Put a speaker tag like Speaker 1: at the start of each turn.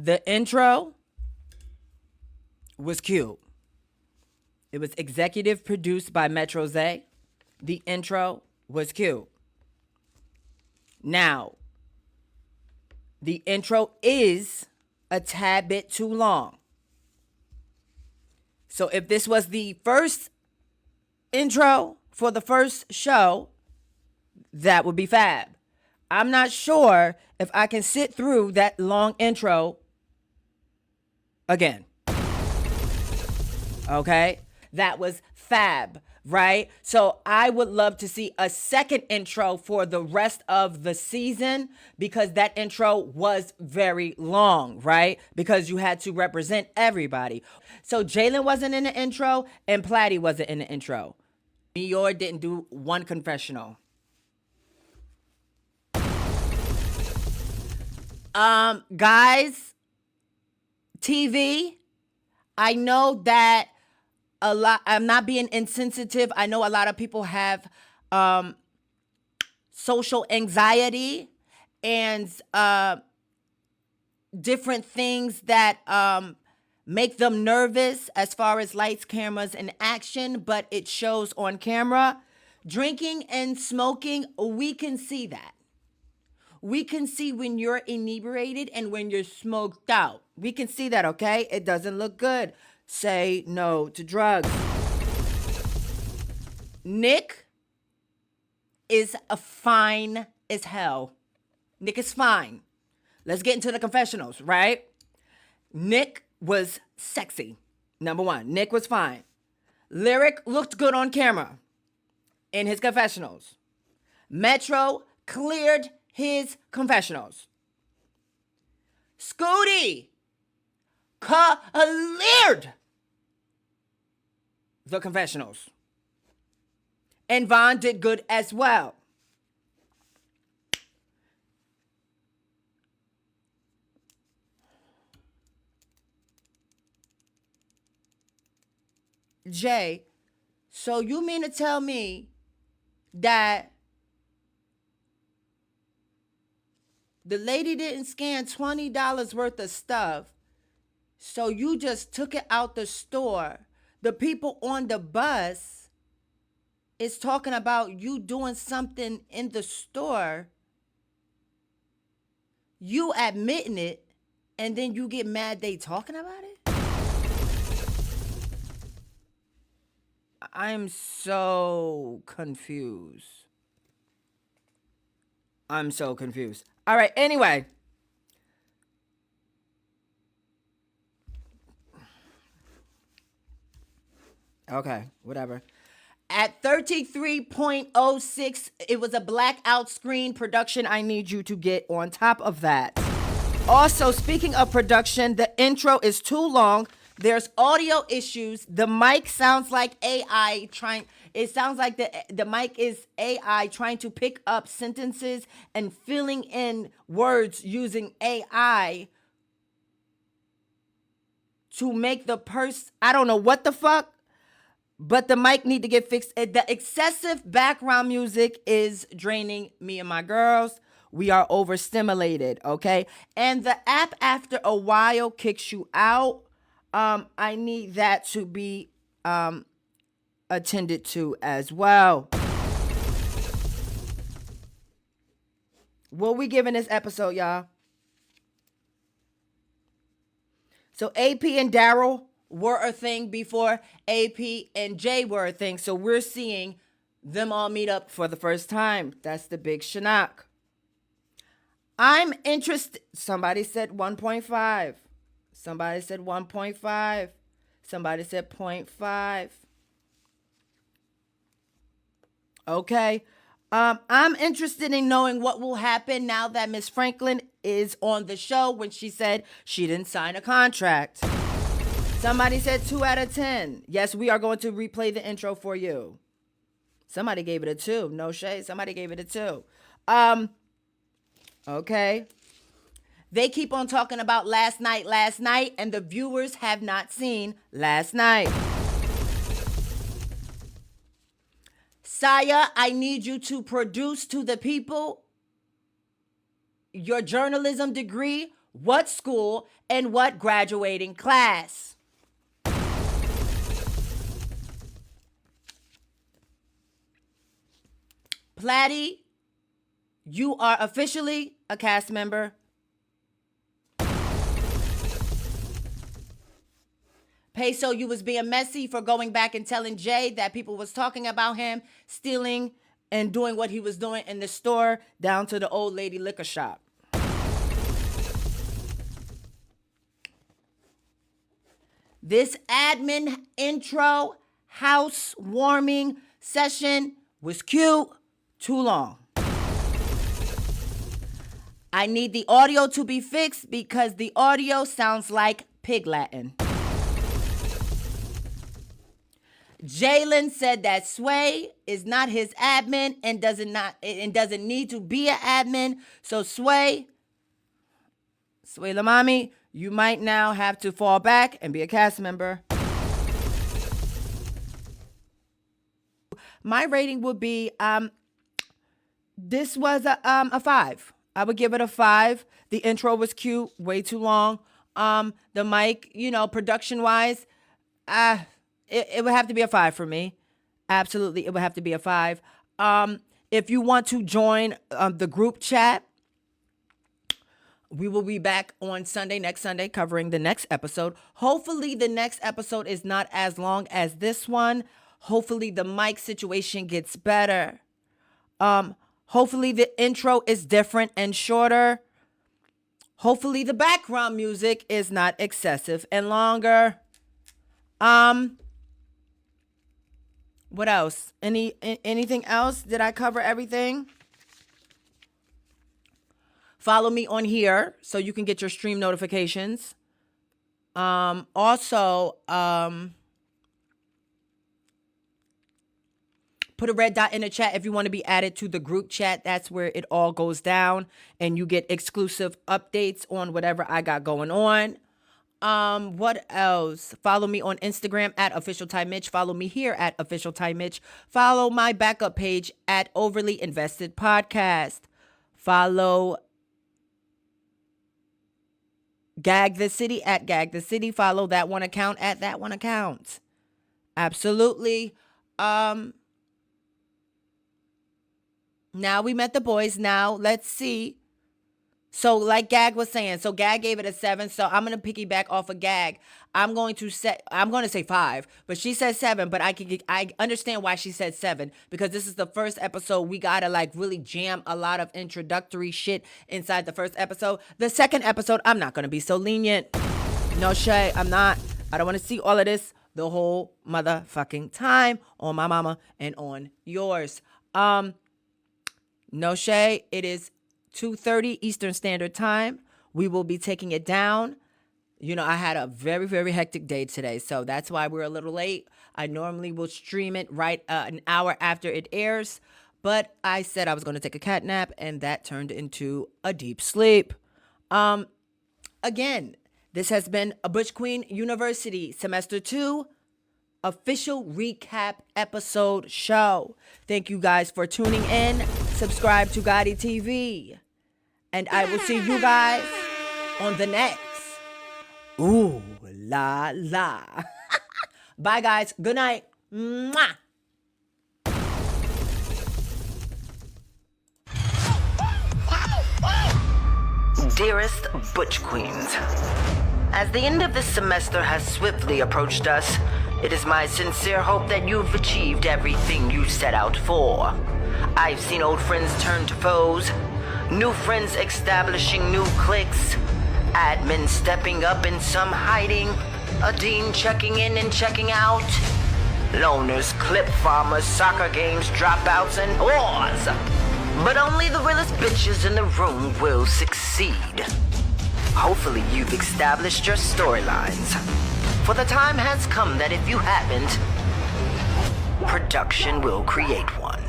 Speaker 1: The intro was cute. It was executive produced by Metro Zay. The intro was cute. Now, the intro is a tad bit too long. So if this was the first intro for the first show, that would be fab. I'm not sure if I can sit through that long intro again. Okay? That was fab, right? So I would love to see a second intro for the rest of the season because that intro was very long, right? Because you had to represent everybody. So Jalen wasn't in the intro and Platty wasn't in the intro. Mior didn't do one confessional. Guys, TV, I know that a lot, I'm not being insensitive. I know a lot of people have social anxiety and different things that make them nervous as far as lights, cameras, and action, but it shows on camera. Drinking and smoking, we can see that. We can see when you're inebriated and when you're smoked out. We can see that, okay? It doesn't look good. Say no to drugs. Nick is fine as hell. Nick is fine. Let's get into the confessionals, right? Nick was sexy. Number one, Nick was fine. Lyric looked good on camera in his confessionals. Metro cleared his confessionals. Scooty cleared the confessionals. And Vaughn did good as well. Jay, so you mean to tell me that the lady didn't scan $20 worth of stuff, so you just took it out the store? The people on the bus is talking about you doing something in the store, you admitting it, and then you get mad they talking about it? I'm so confused. I'm so confused. All right, anyway. Okay, whatever. At 33.06, it was a blackout screen production. I need you to get on top of that. Also, speaking of production, the intro is too long. There's audio issues. The mic sounds like AI trying. It sounds like the mic is AI trying to pick up sentences and filling in words using AI to make the person, I don't know what the fuck, but the mic need to get fixed. The excessive background music is draining me and my girls. We are overstimulated, okay? And the app after a while kicks you out. I need that to be attended to as well. What we giving this episode, y'all? So AP and Daryl were a thing before AP and Jay were a thing. So we're seeing them all meet up for the first time. That's the big Shinak. I'm interested. Somebody said 1.5. Somebody said 1.5. Somebody said 0.5. Okay. I'm interested in knowing what will happen now that Miss Franklin is on the show when she said she didn't sign a contract. Somebody said 2 out of 10. Yes, we are going to replay the intro for you. Somebody gave it a 2. No shade. Somebody gave it a 2. Okay. They keep on talking about last night, and the viewers have not seen last night. Saya, I need you to produce to the people your journalism degree what school, and what graduating class. Platty, you are officially a cast member. Peso, you was being messy for going back and telling Jay that people was talking about him stealing and doing what he was doing in the store down to the old lady liquor shop. This admin intro housewarming session was cute, too long. I need the audio to be fixed because the audio sounds like pig Latin. Jalen said that Sway is not his admin and doesn't need to be an admin. So Sway Lamami, you might now have to fall back and be a cast member. My rating would be this was a 5. I would give it a 5. The intro was cute, way too long. The mic, production wise, it would have to be a 5 for me. Absolutely, it would have to be a 5. If you want to join the group chat, we will be back on next Sunday, covering the next episode. Hopefully, the next episode is not as long as this one. Hopefully, the mic situation gets better. Hopefully, the intro is different and shorter. Hopefully, the background music is not excessive and longer. What else? Anything else? Did I cover everything? Follow me on here so you can get your stream notifications. Also, put a red dot in the chat if you want to be added to the group chat. That's where it all goes down and you get exclusive updates on whatever I got going on. What else? Follow me on Instagram at official Ty-Mitch. Follow me here at official Ty-Mitch. Follow my backup page at Overly Invested Podcast. Follow Gag the City at Gag the City. Follow that one account at that one account. Absolutely. Now we met the boys. Now let's see. So like Gag was saying, so Gag gave it a 7. So I'm going to piggyback off of Gag. I'm going to say 5, but she said 7, but I understand why she said 7 because this is the first episode. We got to really jam a lot of introductory shit inside the first episode. The second episode, I'm not going to be so lenient. No shade. I'm not. I don't want to see all of this the whole motherfucking time on my mama and on yours. No shade. It is 2:30 Eastern Standard Time. We will be taking it down. I had a very, very hectic day today, so that's why we're a little late. I normally will stream it right an hour after it airs, but I said I was going to take a cat nap, and that turned into a deep sleep. Again, this has been a Butch Queen University Semester 2 official recap episode show. Thank you guys for tuning in. Subscribe to Gotti TV. And I will see you guys on the next. Ooh la la. Bye guys. Good night. Mwah. Dearest Butch Queens, as the end of this semester has swiftly approached us, it is my sincere hope that you've achieved everything you set out for. I've seen old friends turn to foes, new friends establishing new cliques, admins stepping up and some hiding, a dean checking in and checking out, loners, clip farmers, soccer games, dropouts, and whores. But only the realest bitches in the room will succeed. Hopefully you've established your storylines. For the time has come that if you haven't, production will create one.